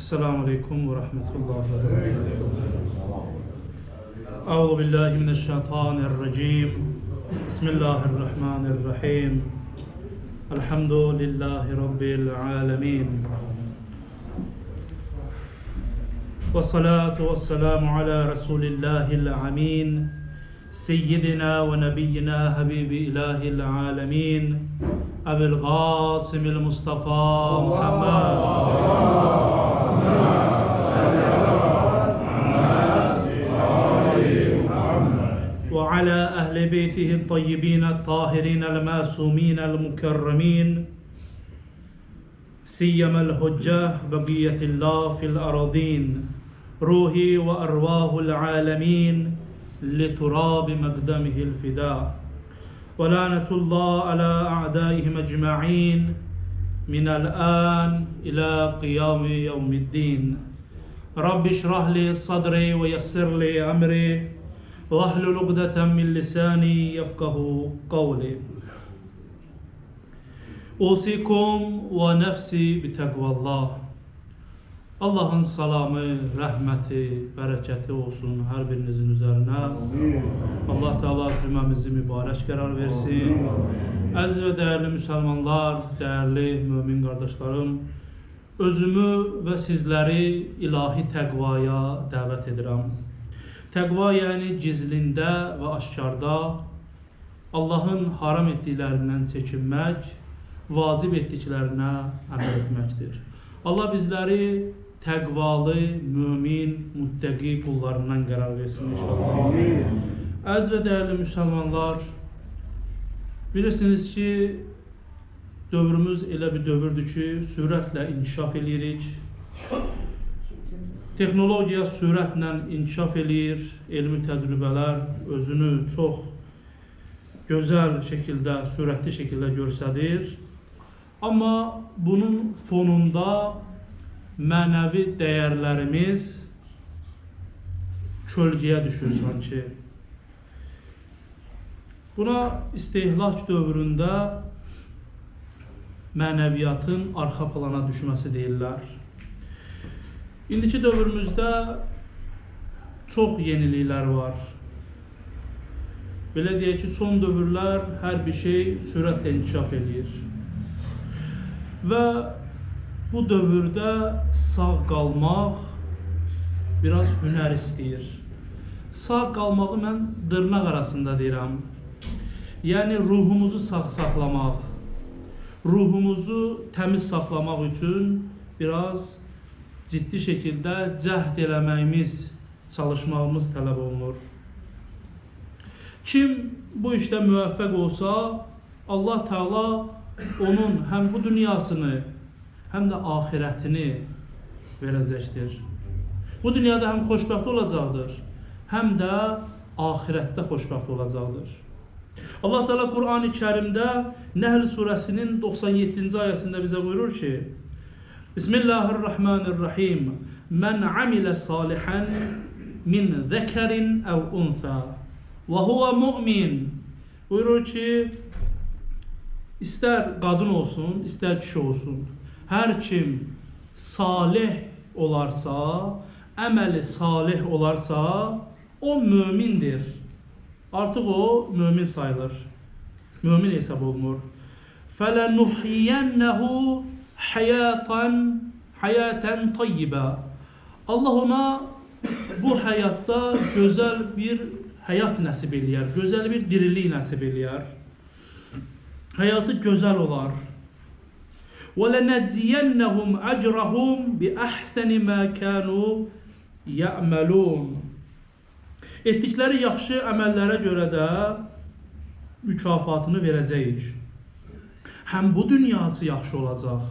Esselamu Aleyküm ve Rahmetullahi ve Berekatuhu. Euzu billahi mineşşeytanirracim. Bismillahirrahmanirrahim. Elhamdülillahi Rabbil alemin. Ve salatu ve selamu ala Resulillahil amin. Seyyidina ve nebiyyina habibi ilahil alemin. Ebil Qasimil Mustafa Muhammed. وعلى أهل بيته الطيبين الطاهرين المعصومين المكرمين سيما الحجة بقية الله في الأراضين روحي وأرواح العالمين لتراب مقدمه الفداء ولعنة الله على أعدائهم أجمعين من الآن إلى قيام يوم الدين رب اشرح لي صدري ويسر لي أمري وَاحْلُلْ عُقْدَةً مِنْ لِسَانِي يَفْقَهُ قَوْلِي أُوصِيكُمْ وَنَفْسِي بِتَقْوَى اللّٰهِ Allah'ın salamı, rəhməti, bərəkəti olsun hər birinizin üzərinə. Allah Teala cümləmizi mübarək qərar versin. Əziz və dəyərli müsəlmanlar, dəyərli mömin qardaşlarım, özümü və sizləri ilahi təqvaya dəvət edirəm. Təqva yəni gizlində və aşkarda Allahın haram etdiklərindən çəkinmək, vacib etdiklərinə əməl etməkdir. Allah bizləri təqvalı, mömin, müttəqi qullarından qərar versin inşallah. Əziz və dəyərli müsəlmanlar, bilirsiniz ki, dövrümüz elə bir dövrdür ki, sürətlə inkişaf edirik. Texnologiya sürətlə inkişaf edir, elmi təcrübələr özünü çox gözəl şəkildə, sürətli şəkildə göstərir. Amma bunun fonunda mənəvi dəyərlərimiz kölgəyə düşür sanki. Buna istehlak dövründə mənəviyyatın arxa plana düşməsi deyirlər. İndiki dövrümüzdə çox yeniliklər var. Belə deyək ki, son dövrlər hər bir şey sürətlə inkişaf edir. Və bu dövrdə sağ qalmaq biraz hünər istəyir. Sağ qalmağı mən dırnaq arasında deyirəm. Yəni ruhumuzu sağ saxlamaq, ruhumuzu təmiz saxlamaq üçün biraz ciddi şəkildə cəhd eləməyimiz, çalışmağımız tələb olunur. Kim bu işdə müvəffəq olsa, Allah Teala onun həm bu dünyasını, həm də ahirətini verəcəkdir. Bu dünyada həm xoşbəxt olacaqdır, həm də ahirətdə xoşbəxt olacaqdır. Allah Teala Qur'an-ı Kərimdə Nəhl surəsinin 97-ci ayəsində bizə buyurur ki, Bismillahirrahmanirrahim. Mən amilə salihan min zəkərin əv unfa və huvə mümin. Buyurur ki, istər qadın olsun, istər kişi olsun. Hər kim salih olarsa, əməli salih olarsa, o mümindir. Artıq o mümin sayılır. Mümin hesab olunur. Fələnuhiyyənəhu hayatan tayyibə. Allah ona bu həyatda gözəl bir həyat nəsib eləyər, gözəl bir dirilik nəsib eləyər. Həyatı gözəl olar. Və lənəcziyənnəhum əcrəhum bi əhsəni mə kənu yə'məlun. Etdikləri yaxşı əməllərə görə də mükafatını verəcəyik. Həm bu dünyası yaxşı olacaq,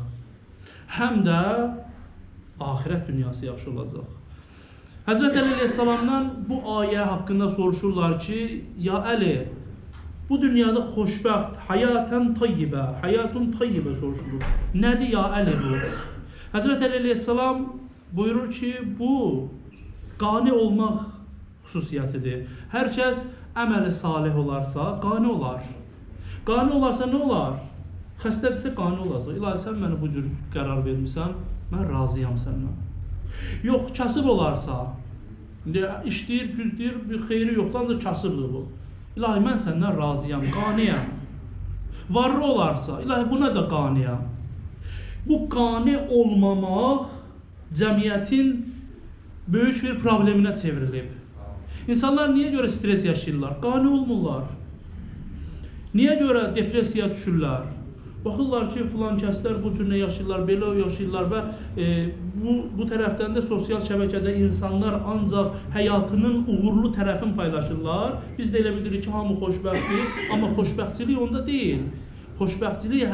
həm də ahirət dünyası yaxşı olacaq. Həzrət Əli Aleyhisselamdan bu ayə haqqında soruşurlar ki, ya Əli, bu dünyada xoşbəxt, həyatən tayyibə, həyatun tayyibə soruşulur. Nədir ya Əli bu? Həzrət Əli Aleyhisselam buyurur ki, bu qani olmaq xüsusiyyətidir. Hər kəs əməli salih olarsa, qani olar. Qani olarsa nə olar? Xəstədirsə qani olacaq. İlahi sən mənə bu cür qərar vermirsən, mən razıyam səndən. Yox, kasıb olarsa, işləyir, güzdür, bir xeyri yoxdan da kasıbdır bu. İlahi, mən səndən razıyam, qaniyəm. Varlı olarsa, ilahi buna da qaniyəm. Bu qani olmamaq cəmiyyətin böyük bir probleminə çevrilib. İnsanlar niyə görə stres yaşayırlar? Qani olmurlar. Niyə görə depressiyaya düşürlər? Baxırlar ki, filan kəslər bu cür yaşayırlar, belə yaşayırlar və bu tərəfdən də sosial şəbəkədə insanlar ancaq həyatının uğurlu tərəfini paylaşırlar. Biz də elə bilirik ki, hamı xoşbəxtdir, amma xoşbəxtçilik onda deyil. Xoşbəxtçilik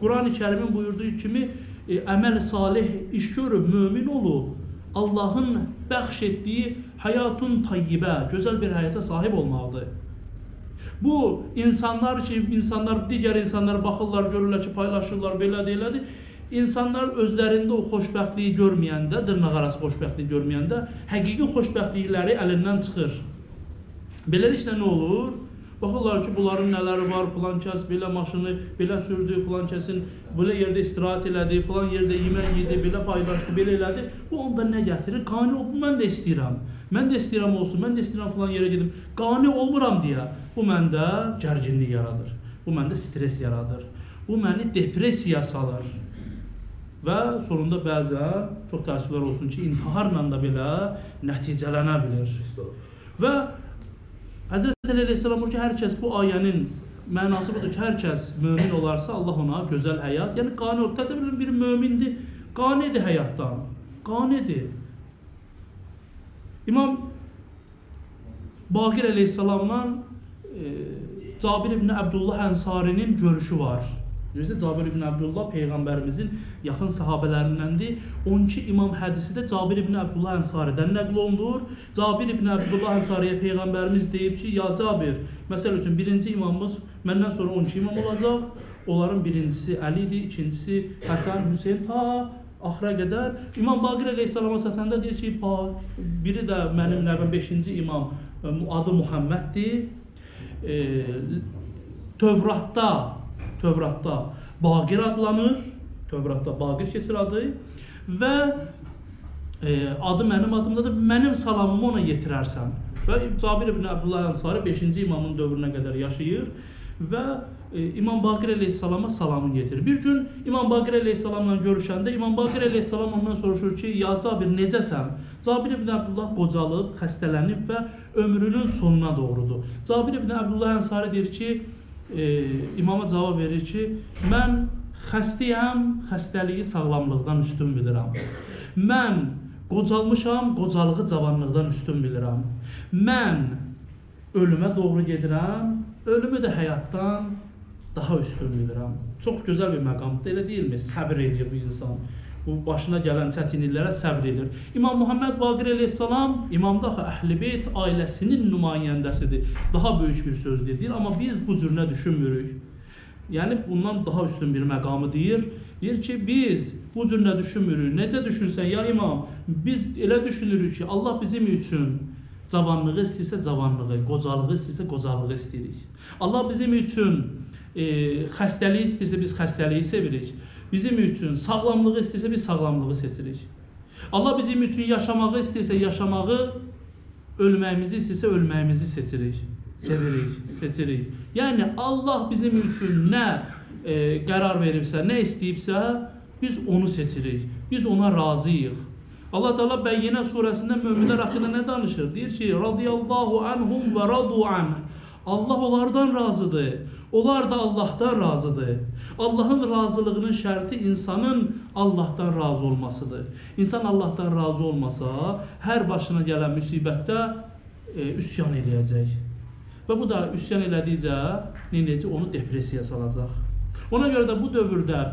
Quran-ı Kərimin buyurduğu kimi əməl salih iş görüb, mömin olub, Allahın bəxş etdiyi həyatun tayyibə, gözəl bir həyata sahib olmalıdır. Bu insanlar ki, digər insanlar baxırlar, görürlər ki, paylaşırlar, belədir, elədir. İnsanlar özlərində o xoşbəxtliyi görməyəndə, dırnaqarası xoşbəxtliyi görməyəndə, həqiqi xoşbəxtlikləri əlindən çıxır. Beləliklə nə olur? Baxırlar ki, bunların nələri var, filan kəs belə maşını belə sürdü, filan kəsin belə yerdə istirahət elədi, filan yerdə yemək yedi, belə paylaşdı, belə elədi. Bu onda nə gətirir? Qani ol, bu mən də istəyirəm. Mən də istəyirəm olsun, mən də istəyirəm filan yerə gedim. Qani olmuram deyə. Bu məndə gərginlik yaradır. Bu məndə stres yaradır. Bu məni depressiyaya salır. Və sonunda bəzən, çox təəssüflər olsun ki, intiharla da belə nəticələnə bilir. Və Hz. Əleyhisselam ki, hər kəs bu ayənin mənası budur ki, hər kəs mömin olarsa Allah ona gözəl həyat, yəni qani olur. Təsəvvür edin, biri mömindir, qanidir həyatdan, qanidir. İmam Baqir Əleyhisselamla Cabir ibn Abdullah Ənsarinin görüşü var. Görürsünüz, Cabir ibn Abdullah Peyğəmbərimizin yaxın sahabələrindəndir. 12 imam hədisi də Cabir ibn Abdullah Ənsaridən nəql olunur. Cabir ibn Abdullah Ənsariyə Peyğəmbərimiz deyib ki, ya Cabir, məsəl üçün birinci imamımız məndən sonra 12 imam olacaq. Onların birincisi Əlidir, ikincisi Həsən, Hüseyin ta axıra qədər. İmam Baqir Əleyhisselama satanda deyir ki, biri də mənim nəvəm 5-ci imam, adı Muhamməddir. Tövratda Baqir adlanır, Tövratda Baqir keçir adı və adı mənim adımdadır, mənim salamımı ona yetirərsən. Və Cabir ibn Abdullah Ənsari 5-ci imamın dövrünə qədər yaşayır və İmam Baqir Əleyhisselama salamını getirir. Bir gün İmam Baqir Əleyhisselamla görüşəndə İmam Baqir Əleyhisselam ondan soruşur ki, ya Cabir necəsən? Cabir ibn Abdullah qocalıb, xəstələnib və ömrünün sonuna doğrudur. Cabir ibn Abdullah Ənsari deyir ki, imama cavab verir ki, mən xəstəyəm, xəstəliyi sağlamlıqdan üstün bilirəm. Mən qocalmışam, qocalığı cavanlıqdan üstün bilirəm. Mən ölümə doğru gedirəm, ölümü də həyatdan daha üstün bilirəm. Çox gözəl bir məqamdır, elə deyilmi? Səbir edir bu insan. Bu başına gələn çətinliklərə səbr edir. İmam Muhammed Baqir Əleyhisselam, imamda Əhl-i Beyt ailəsinin nümayəndəsidir. Daha böyük bir söz deyir, amma biz bu cürünə düşünmürük. Yəni, bundan daha üstün bir məqamı deyir. Deyir ki, biz bu cürünə düşünmürük. Necə düşünsən, ya imam? Biz elə düşünürük ki, Allah bizim üçün cavanlığı istəyirsə cavanlığı, qocalığı istəyirsə qocalığı istəyirik. Allah bizim üçün xəstəliyi istəyirsə biz xəstəliyi sevirik. Bizim üçün sağlamlığı istəyirsə biz sağlamlığı seçirik. Allah bizim üçün yaşamağı istəyirsə yaşamağı, ölməyimizi istəyirsə ölməyimizi seçirik. Sevirik, seçirik. Yəni Allah bizim üçün nə qərar veribsə, nə istəyibsə biz onu seçirik. Biz ona razıyıq. Allah Teala Bəyyinə surəsində möminlər haqqında nə danışır? Deyir ki, radiyallahu anhum və radu anh. Allah onlardan razıdır. Onlar da Allahdan razıdır. Allahın razılığının şərti insanın Allahdan razı olmasıdır. İnsan Allahdan razı olmasa, hər başına gələn müsibətdə üsyan eləyəcək. Və bu da üsyan elədikcə, onu depressiyaya salacaq. Ona görə də bu dövrdə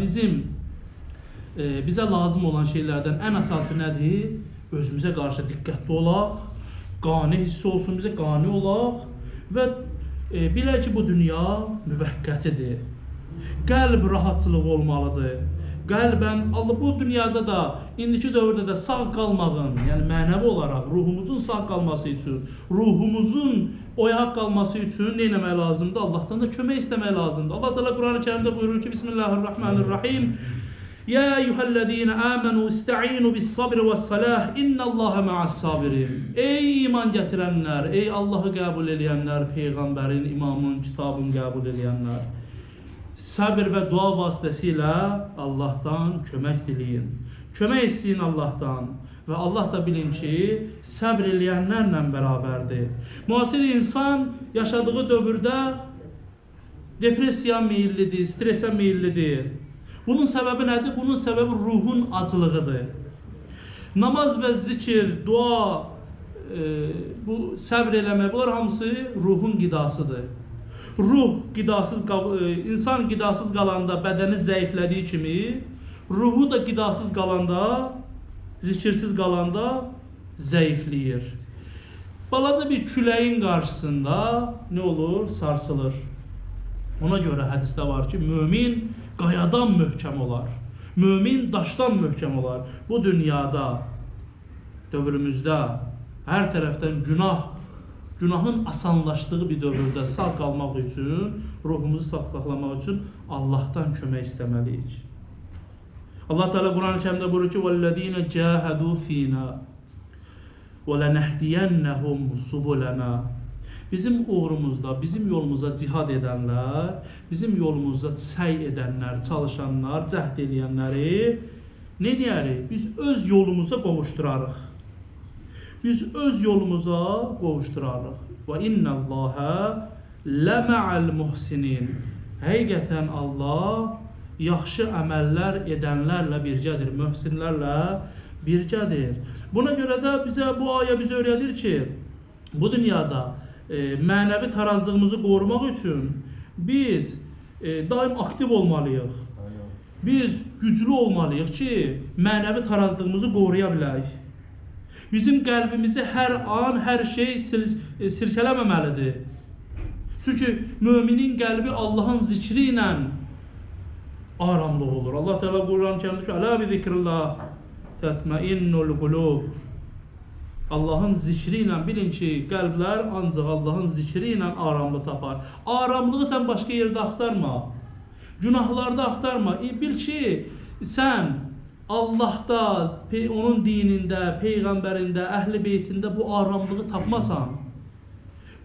bizə lazım olan şeylərdən ən əsası nədir? Özümüzə qarşı diqqətli olaq, qani hissi olsun bizə, qani olaq və bilək ki, bu dünya müvəqqətidir. Qəlb rahatçılığı olmalıdır. Qəlbən, bu dünyada da, indiki dövrdə də sağ qalmağın, yəni mənəvi olaraq ruhumuzun sağ qalması üçün, ruhumuzun oyaq qalması üçün nə etmək lazımdır? Allahdan da kömək istəmək lazımdır. Allah Teala Quran-ı Kərimdə buyurur ki, Bismillahirrahmanirrahim. Ya eyyuhellezine amenu ista'inu bis sabri ve salah innallaha ma'as sabirin. Ey iman getirenler, ey Allah'ı kabul edenler, peygamberin, imamın, kitabın kabul edenler. Sabır ve dua vasıtasıyla Allah'tan kömək dileyin. Kömək isteyin Allah'tan. Ve Allah da bilin ki, sabr eləyənlərlə bərabərdir. Müasir insan yaşadığı dövrdə depressiya meyillidir, stresə meyillidir. Bunun səbəbi nədir? Bunun səbəbi ruhun acılığıdır. Namaz və zikir, dua, bu səbr eləmək, bunlar hamısı ruhun qidasıdır. Ruh qidasız, insan qidasız qalanda bədəni zəiflədiyi kimi, ruhu da qidasız qalanda, zikirsiz qalanda zəifləyir. Balaca bir küləyin qarşısında nə olur? Sarsılır. Ona görə hədisdə var ki, mömin qayadan möhkəm olar. Mömin daşdan möhkəm olar. Bu dünyada, dövrümüzdə hər tərəfdən günahın asanlaşdığı bir dövrdə sağ qalmaq üçün, ruhumuzu saxlamaq üçün Allah'tan kömək istəməliyik. Allah Teala Kur'an-ı Kerim'de buyuruyor ki وَالَّذ۪ينَ جَاهَدُوا ف۪ينَا وَلَنَهْدِيَنَّهُمْ سُبُلَنَا. Bizim uğrumuzda, bizim yolumuza cihad edenler, bizim yolumuzda səy edenler, çalışanlar, cəhd edenleri ne diyərik? Biz öz yolumuza qovuşturarıq. Biz öz yolumuza qovuşturarıq. وَاِنَّ اللّٰهَ لَمَعَ الْمُحْسِنِينَ. Həqiqətən Allah yaxşı əməllər edənlərlə birgədir, möhsinlərlə birgədir. Buna görə də bu ayə bizə öyrədir ki, bu dünyada mənəvi tarazlığımızı qorumaq üçün biz daim aktiv olmalıyıq. Biz güclü olmalıyıq ki, mənəvi tarazlığımızı qoruya bilək. Bizim qəlbimizi hər an, hər şey sirkələməməlidir. Çünki müminin qəlbi Allahın zikri ilə aramlıq olur. Allah Teala Kur'an-ı Kerim'de "Ala bi zikrillah tatmainnul qulub." Allah'ın zikriyle bilin ki, qəlblər ancaq Allah'ın zikriyle aramlıq tapar. Aramlığı sen başka yerde aktarma. Günahlarda aktarma. Bil ki, sen Allah'ta, onun dininde, peygamberinde, əhl-i beytində bu aramlığı tapmasan,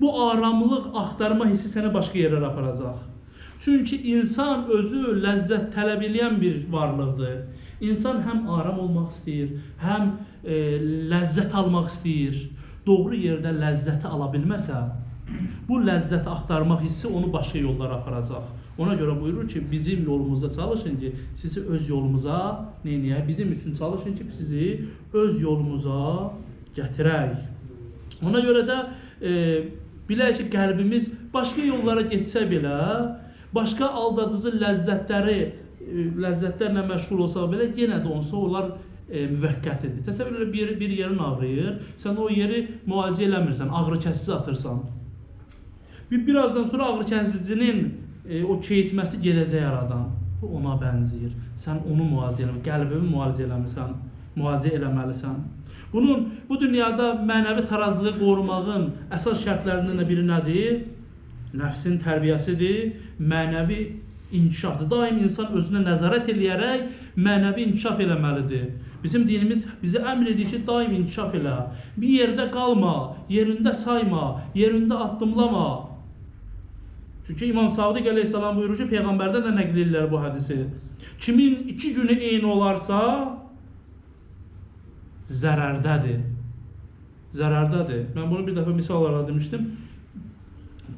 bu aramlıq aktarma hissi seni başka yerlere aparacaq. Çünkü insan özü ləzzət tələb edən bir varlıqdır. İnsan həm aram olmaq istəyir, həm ləzzət almaq istəyir. Doğru yerdə ləzzəti ala bilməsə, bu ləzzəti axtarmaq hissi onu başqa yollara aparacaq. Ona görə buyurur ki, bizim yolumuzda çalışın ki, sizi öz yolumuza neyniyək? Bizim üçün çalışın ki, sizi öz yolumuza gətirək. Ona görə də bilək ki, qəlbimiz başqa yollara getsə belə, başqa aldadıcı ləzzətlərlə məşğul olsa belə, yenə də onsa onlar müvəqqətidir. Təsəvvür elə bir yerin ağrıyır, sən o yeri müalicə eləmirsən, ağrı kəsici atırsan. Birazdan sonra ağrı kəsicinin o keyitməsi gedəcək aradan. Bu ona bənzəyir. Sən onu müalicə eləmirsən, qəlbini müalicə eləməlisən. Bu dünyada mənəvi tarazlığı qorumağın əsas şərtlərindən biri nədir? Nəfsin tərbiyəsidir, mənəvi inkişafdır. Daim insan özünə nəzarət eləyərək mənəvi inkişaf eləməlidir. Bizim dinimiz bizi əmr edir ki, daim inkişaf elə. Bir yerdə qalma, yerində sayma, yerində addımlama. Çünki İmam Sadiq əleyhissalam buyurur ki, Peyğəmbərdən də nəql edirlər bu hədisi. Kimin 2 günü eyni olarsa, zərərdədir. Zərərdədir. Mən bunu bir dəfə misal olaraq demişdim.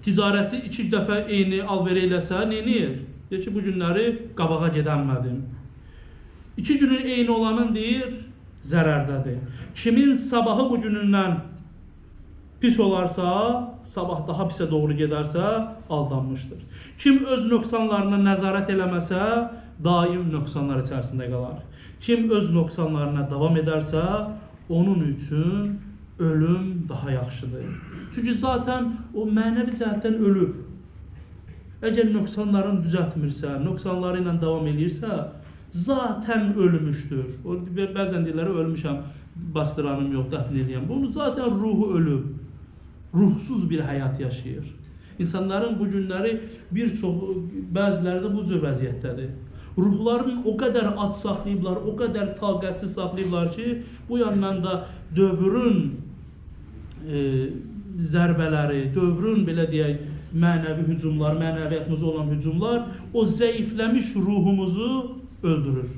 Ticarəti 2 dəfə eyni alver eləsə, neynir? Deyir ki, bu günləri qabağa gedənmədim. 2 günün eyni olanın deyir, zərərdədir. Kimin sabahı bu günündən pis olarsa, sabah daha pisə doğru gedərsə, aldanmışdır. Kim öz nöqsanlarına nəzarət eləməsə, daim nöqsanlar içərisində qalar. Kim öz nöqsanlarına davam edərsə, onun üçün ölüm daha yaxşıdır. Çünki zaten o mənəvi cəhətdən ölüb. Əgər nöqsanlarını düzəltmirsə, nöqsanları ilə davam edirsə, zaten ölmüşdür. Bəzən deyirlər, ölmüşəm, bastıranım yox, dəfn edəyəm. Bunun zaten ruhu ölüb. Ruhsuz bir həyat yaşayır. İnsanların bu günləri bir çox, bəziləri də bu cür vəziyyətdədir. Ruhlarını o qədər ac saxlayıblar, o qədər taqətsiz saxlayıblar ki, bu yandan da dövrün zərbələri, dövrün belə deyək, mənəvi hücumlar, mənəviyyatımıza olan hücumlar o zəifləmiş ruhumuzu öldürür.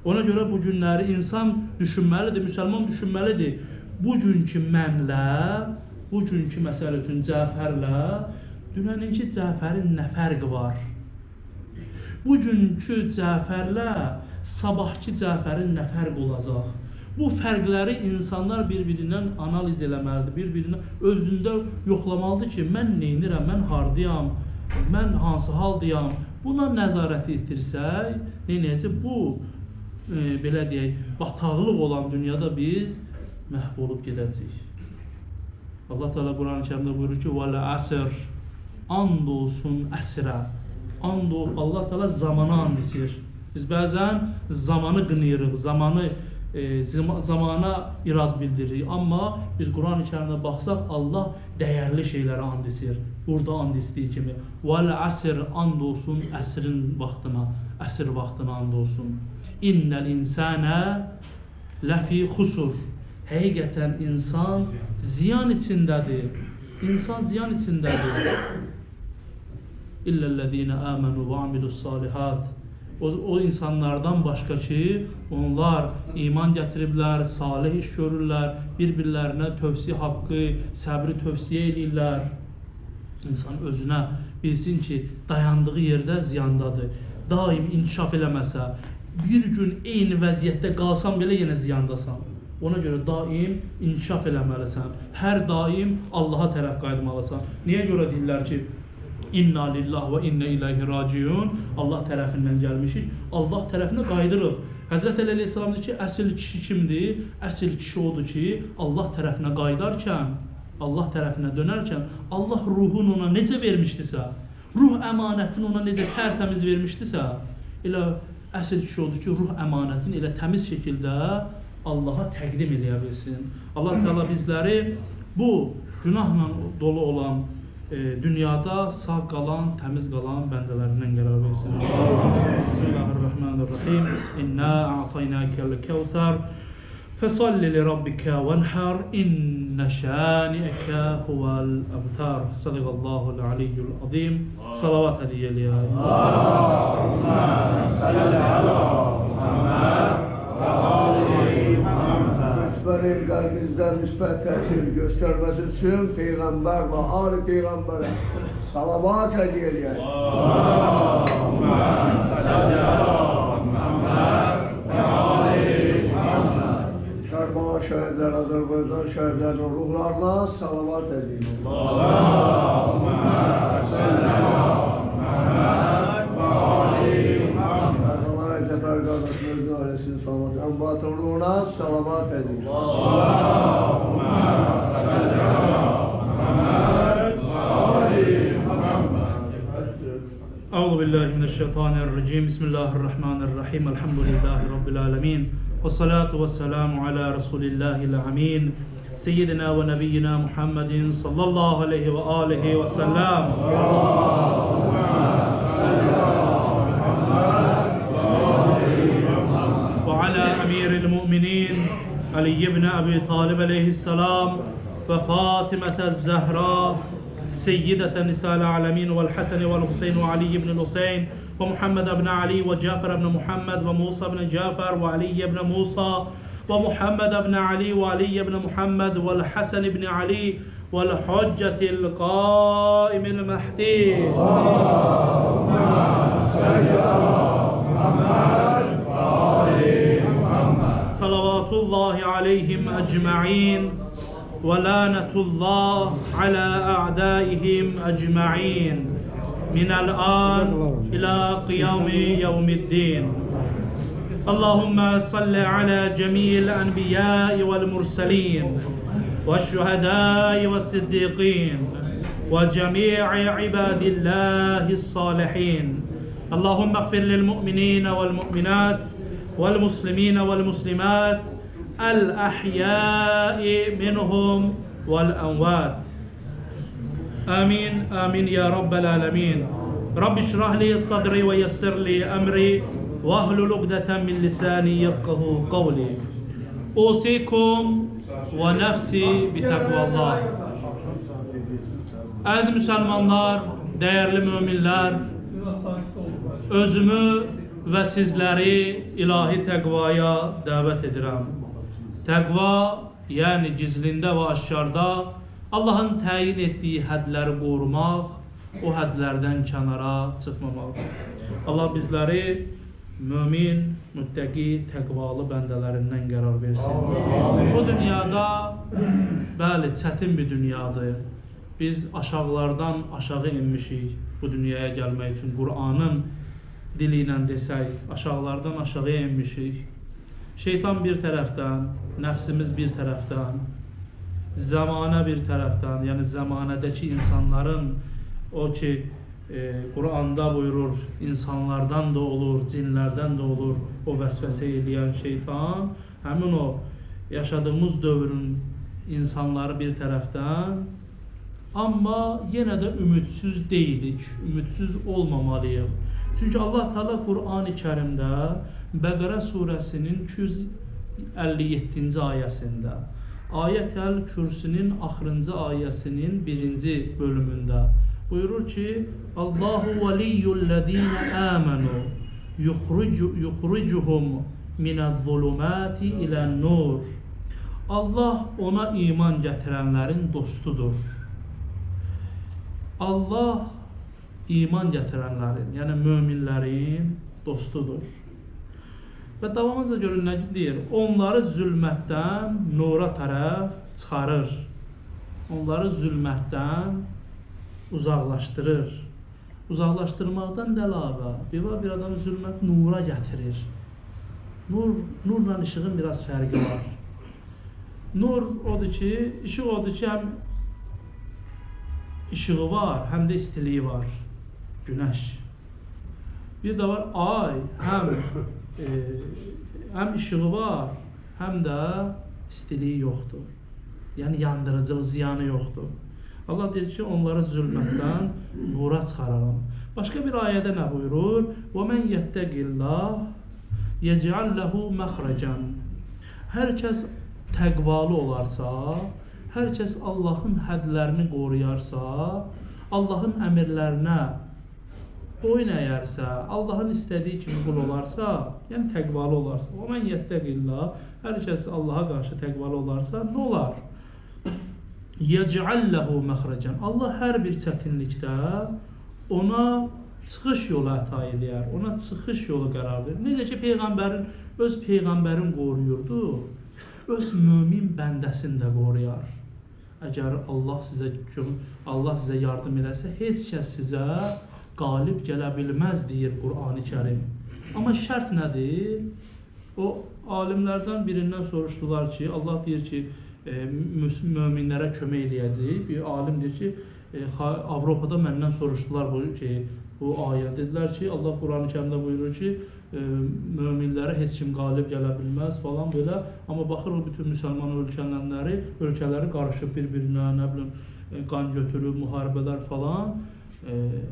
Ona görə bu günləri insan düşünməlidir, müsəlman düşünməlidir. Bugünkü mənlə, bugünkü məsələ üçün Cəfərlə, dünəninki Cəfərin nə fərqi var? Bugünkü Cəfərlə sabahki Cəfərin nə fərqi olacaq? Bu fərqləri insanlar bir-birindən analiz eləməlidir, bir-birindən özündə yoxlamalıdır ki, mən neynirəm, mən hardayam, mən hansı haldayam. Buna nəzarət etirsək, neynəyəcək? Bu, belə deyək, bataqlıq olan dünyada biz məhv olub gedəcəyik. Allah Teala Quran-ı Kərimdə buyurur ki, وَلَعَسِرْ and olsun əsrə. Allah Teala zamana and içir. Biz bəzən zamanı qınayırıq, zamana irad bildiririk. Amma biz Quran-ı Kərimdə baxsaq, Allah dəyərli şeylərə and içir. Burada and içdiyi kimi. وَلَعَسِرْ and olsun əsrin vaxtına, əsr vaxtına and olsun. İnnəl insənə ləfi xusur. Həqiqətən insan ziyan içindədir. İnsan ziyan içindədir. İlləl-ləzīnə əmənu və amilus-salihat. O insanlardan başqa ki, onlar iman gətiriblər, salih iş görürlər, bir-birlərinə tövsiyə haqqı, səbri tövsiyə edirlər. İnsan özünə bilsin ki, dayandığı yerdə ziyandadır. Daim inkişaf eləməsə, bir gün eyni vəziyyətdə qalsan belə yenə ziyandasan. Ona görə daim inkişaf eləməlisən. Hər daim Allaha tərəf qayıtmalısan. Niyə görə deyirlər ki, İnna lillah və inna ilayhi raciun. Allah tərəfindən gəlmişik, Allah tərəfinə qayıdırıq. Həzrət Əli əleyhissalam deyir ki, əsl kişi kimdir? Əsl kişi odur ki, Allah tərəfinə qayıdarkən, Allah tərəfinə dönərkən, Allah ruhunu ona necə vermişdisə, ruh əmanətini ona necə tərtəmiz vermişdisə, elə əsl kişi odur ki, ruh əmanətini elə təmiz şəkildə Allaha təqdim eləyə bilsin. Allah Teala bizləri bu günahla dolu olan dünyada sağ qalan, təmiz qalan bəndələrindən qərar versin. Bismillahirrahmanirrahim. İnna a'taynakal kevser fesalli li rabbika venhar inne şani'eke huvel abtar. Sadaqallahul aliyyul azim. Salavat hediye liya. Allahümme salli ala Muhammed ve ali Muhammed. Benim kalbimizden müsbət təsir göstərməsi üçün Peyğəmbər və ali Peyğəmbərə salavat hədiyyə eləyək. Allahümme salli ala Muhammed və ali Muhammed. Kərbala şəhidlər, Azərbaycan şəhidlərinin ruhlarına salavat edeyim. Allahümme salli ala Muhammed və ali Muhammed. Kərbala Zəfər qardaşımızın ailəsinin salavatı, əmbatın ruhuna salavat edeyim. Allahümme salli ala Muhammed və ali Muhammed. Euzu billahi mineşşeytanirracim. Bismillahirrahmanirrahim. Elhamdülillahi rabbil alamin. Vessalatu vesselamu ala Resulillahil amin. Seyyidina ve nebiyyina Muhammedin sallallahu aleyhi ve alihi ve sellem. Allahümme salli ala Muhammed ve ali Muhammed. Ve ala emiril mu'minin Ali ibn Abi Talib aleyhisselam ve Fatimete Zehra Seyyideten Nisa'l alemin vel Hasan vel Huseyn ve Ali ibn Huseyn ve Muhammed ibn Ali ve Cafer ibn Muhammed ve Musa ibn Cafer ve Ali ibn Musa ve Muhammed ibn Ali ve Ali ibn Muhammed ve Hasan ibn Ali ve Hüccetil Qaimil Mahdi. Allahümme salli ala Muhammed ve ali Muhammed. Salavatullahi aleyhim ecma'in ve lanetullah ala a'daihim ecma'in. من الآن إلى قيام يوم الدين. اللهم صل على جميع الأنبياء والمرسلين والشهداء والصديقين وجميع عباد الله الصالحين. اللهم اغفر للمؤمنين والمؤمنات والمسلمين والمسلمات الأحياء منهم والأموات. آمين آمين يا رب العالمين. Rabbi şrah li sadri və yessir li əmri və ahlul uqdatan min lisani yefqahu qawli. Usikum və nəfsi bi təqvallah. Əziz müsəlmanlar, dəyərli möminlər, özümü və sizləri ilahi təqvaya dəvət edirəm. Təqva, yəni gizlində və aşkarda Allahın təyin etdiyi hədləri qorumaq, o hədlərdən kənara çıxmamaq. Allah bizləri mömin, müttəqi, təqvalı bəndələrindən qərar versin. Bu dünyada, bəli, çətin bir dünyadır. Biz aşağılardan aşağı inmişik bu dünyaya gəlmək üçün. Qur'anın dili ilə desək, aşağılardan aşağıya inmişik. Şeytan bir tərəfdən, nəfsimiz bir tərəfdən, zamanə bir tərəfdən, yəni zamanədəki insanların, o ki, Qur'anda buyurur, insanlardan da olur, cinlərdən də olur, o vəsvəsə eləyən şeytan, həmin o yaşadığımız dövrün insanları bir tərəfdən, amma yenə də ümidsiz deyilik, ümidsiz olmamalıyıq. Çünki Allah Teala Qur'an-ı Kərimdə Bəqərə surəsinin 257-ci ayəsində, Ayət-əl Kürsünün axırıncı ayəsinin 1-ci bölümündə buyurur ki, Allahu veliyyullezine amenu yukhrijuhum minəz-zulumati ilən-nur. Allah ona iman gətirənlərin dostudur. Allah iman gətirənlərin, yəni möminlərin dostudur. Və davamıca görün nə deyir? Onları zülmətdən nura tərəf çıxarır. Onları zülmətdən uzaqlaşdırır. Uzaqlaşdırmaqdan da əlavə, bir adam zülmət nura gətirir. Nurla işığın biraz fərqi var. Nur odur ki, işıq odur ki, həm işığı var, həm də istiliyi var. Günəş. Bir də var ay, həm işığı var, həm də istiliyi yoxdur. Yəni yandırıcı, ziyanı yoxdur. Allah deyir ki, onları zülmətdən nura çıxararam. Başqa bir ayədə nə buyurur? وَمَنْ يَتَّقِ اللّٰهِ يَجْعَلْ لَهُ مَخْرَجًا. Hər kəs təqvalı olarsa, hər kəs Allahın hədlərini qoruyarsa, Allahın əmirlərinə boyun əyərsə, Allahın istədiyi kimi qul olarsa, yəni təqvalı olarsa, وَمَنْ يَتَّقِ اللّٰهِ, hər kəs Allaha qarşı təqvalı olarsa, nə olar? يَجْعَلْ لَهُ مَخْرَجًا. Allah hər bir çətinlikdə ona çıxış yolu əta edər, ona çıxış yolu qərar verir. Necə ki, öz Peyğəmbərin qoruyurdu, öz mömin bəndəsini də qoruyar. Əgər Allah sizə yardım edərsə, heç kəs sizə qalib gələ bilməz, deyir Qur'an-ı Kərim. Amma şərt nədir? O alimlərdən birindən soruşdular ki, Allah deyir ki, möminlərə kömək eləyəcək. Bir alim deyir ki, Avropada məndən soruşdular bu ayə. Dedilər ki, Allah Qur'an-ı Kərimdə buyurur ki, möminlərə heç kim qalib gələ bilməz falan belə. Amma baxır bütün müsəlman ölkələri qarışıb bir-birinə, nə bilim, qan götürüb, müharibələr falan.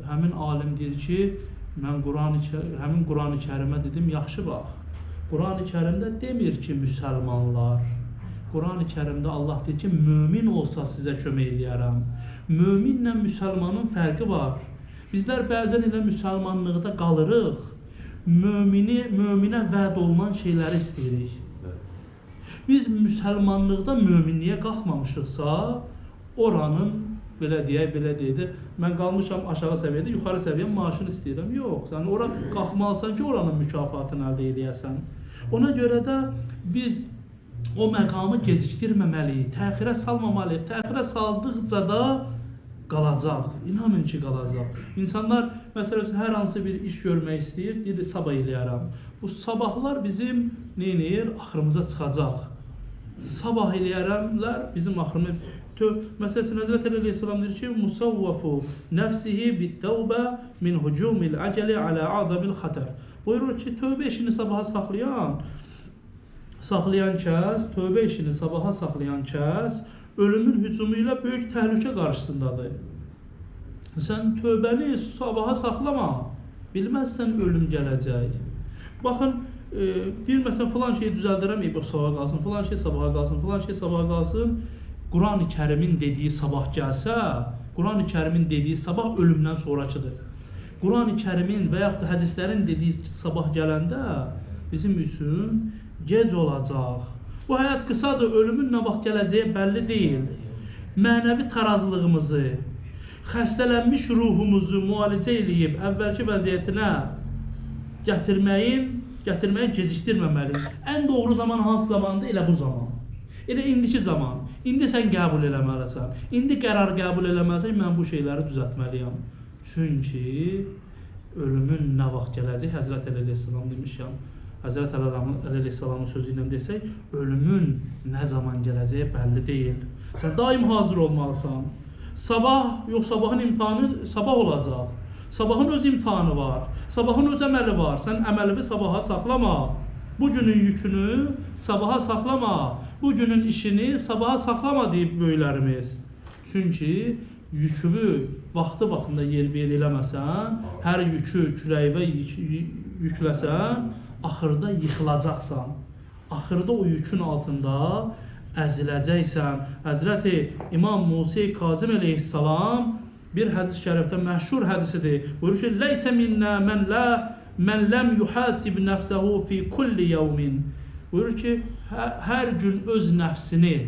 Həmin alim deyir ki, mən həmin Qur'an-ı Kərimə dedim, yaxşı bax. Qur'an-ı Kərimdə demir ki, müsəlmanlar. Qur'an-ı Kərimdə Allah deyir ki, mömin olsa sizə kömək eləyərəm. Möminlə müsəlmanın fərqi var. Bizlər bəzən elə müsəlmanlıqda qalırıq, möminə vəd olunan şeyləri istəyirik. Biz müsəlmanlıqda möminliyə qalxmamışıqsa, oranın, belə deyək, mən qalmışam aşağı səviyyədə, yuxarı səviyyə maaşını istəyirəm. Yox, sən ora qalxmalısan ki, oranın mükafatını əldə edəyəsən. Ona görə də biz o məqamı gecikdirməməliyik, təxirə salmamalıyıq. Təxirə saldıqca da qalacaq, inanın ki, qalacaq. İnsanlar, məsələn, hər hansı bir iş görmək istəyir, deyir, sabah eləyərəm. Bu sabahlar bizim neyinir? Axırımıza çıxacaq. Sabah eləyərəmlər bizim axırımıza. Məsələn, Həzrət Əleyhisselam deyir ki, musavvafu nəfsihi bit-təvbə min hucumil əcəli alə adamil xətər. Buyurur ki, tövbə işini sabaha saxlayan kəs, tövbə işini sabaha saxlayan kəs ölümün hücumu ilə böyük təhlükə qarşısındadır. Sən tövbəni sabaha saxlama. Bilməzsən ölüm gələcək. Baxın, deyir məsələn filan şeyi düzəldirəm, sabaha qalsın, filan şey sabaha qalsın, filan şey sabaha qalsın. Quran-ı Kərimin dediyi sabah gəlsə, Quran-ı Kərimin dediyi sabah ölümdən sonrakıdır. Quran-ı Kərimin və yaxud da hədislərin dediyi sabah gələndə bizim üçün gec olacaq. Bu həyat qısadır, ölümün nə vaxt gələcəyi bəlli deyil. Mənəvi tarazlığımızı, xəstələnmiş ruhumuzu müalicə eləyib əvvəlki vəziyyətinə gətirməyi gecikdirməməliyik. Ən doğru zaman hansı zamandır? Elə bu zaman. Elə indiki zaman. İndi sən qəbul eləməlisən. İndi qərar qəbul eləməlisən, mən bu şeyləri düzəltməliyəm. Çünki ölümün nə vaxt gələcək? Həzrət Əli əleyhissalam demişəm. Həzrət Əli əleyhissalamın sözü ilə desək, ölümün nə zaman gələcəyi bəlli deyil. Sən daim hazır olmalısan. Sabah, yox sabahın imtihanı sabah olacaq. Sabahın öz imtihanı var. Sabahın öz əməli var. Sən əməlini sabaha saxlama. Bugünün yükünü sabaha saxlama. Bugünün işini sabaha saxlama deyib böyüklərimiz. Çünki yükünü vaxtında yer eləməsən, hər yükü kürəyivə yükləsən, axırda yıxılacaqsan. Axırda o yükün altında əziləcəksən. Həzrəti İmam Musa Kazım əleyhissalam bir hədis-i şərifdə məşhur hədisidir. Buyurur ki, "Leysə minnə mən ləm yuhasib nəfsəhu fi kulli yevmin." Buyurur ki, hər gün öz nəfsini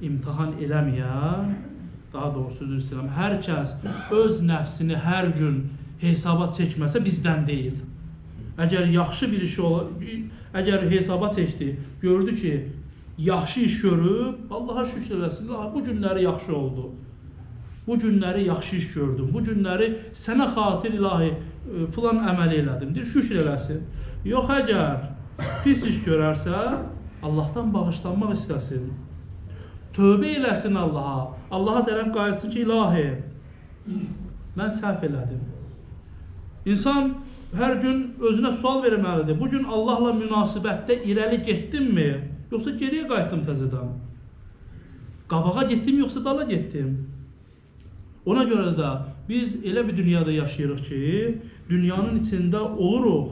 imtahan eləməyən, daha doğrusu üzr istəyirəm, hər kəs öz nəfsini hər gün hesaba çəkməsə bizdən deyil. Əgər yaxşı bir iş əgər hesaba çəkdi, gördü ki, yaxşı iş görüb, Allaha şükür eləsin, bu günləri yaxşı oldu. Bu günləri yaxşı iş gördüm. Bu günləri sənə xatir ilahi filan əməl elədim. Deyir, şükür eləsin. Yox, əgər pis iş görərsə, Allahdan bağışlanmaq istəsin. Tövbə eləsin Allaha. Allaha tərəf qayıtsın ki, ilahi, mən səhv elədim. İnsan hər gün özünə sual verməlidir. Bugün Allahla münasibətdə irəli getdimmi? Yoxsa geriyə qayıtdım təzədən? Qabağa getdim, yoxsa dala getdim? Ona görə də biz elə bir dünyada yaşayırıq ki, dünyanın içində oluruq.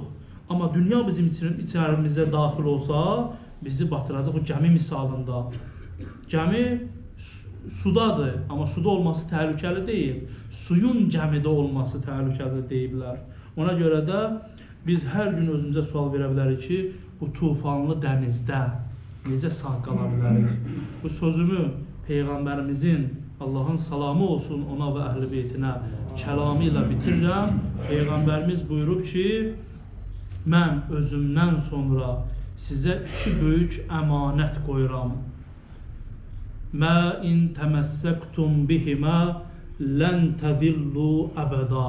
Amma dünya bizim içərimizə daxil olsa, bizi batıracaq o gəmi misalında. Gəmi sudadır, amma suda olması təhlükəli deyil. Suyun gəmidə olması təhlükəli deyiblər. Ona görə də biz hər gün özümüzə sual verə bilərik ki, bu tufanlı dənizdə necə sağ qala bilərik? Bu sözümü Peyğəmbərimizin, Allahın salamı olsun ona və əhl-i beytinə kəlamı ilə bitirirəm. Peyğəmbərimiz buyurub ki, mən özümdən sonra sizə iki böyük əmanət qoyuram. Mə in təməssəktum bihimə lən təzillu əbəda.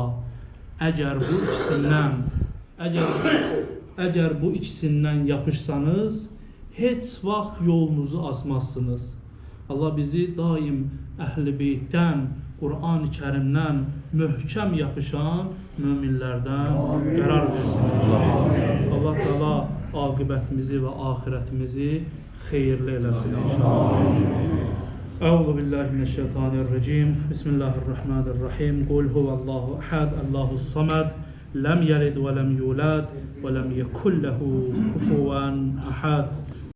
Əgər bu ikisindən yapışsanız, heç vaxt yolunuzu azmazsınız. Allah bizi daim əhl-i beytdən, Quran-ı Kərimdən möhkəm yapışan möminlərdən qərar versin. Allah Teala aqibətimizi və axirətimizi xeyirli eləsin inşallah. Əuzu billahi mineşşeytanirracim. Bismillahirrahmanirrahim. Qul huvallahu ahad, Allahus samad, lem yelid ve lem yulad ve lem yekul lehu kufuven ahad.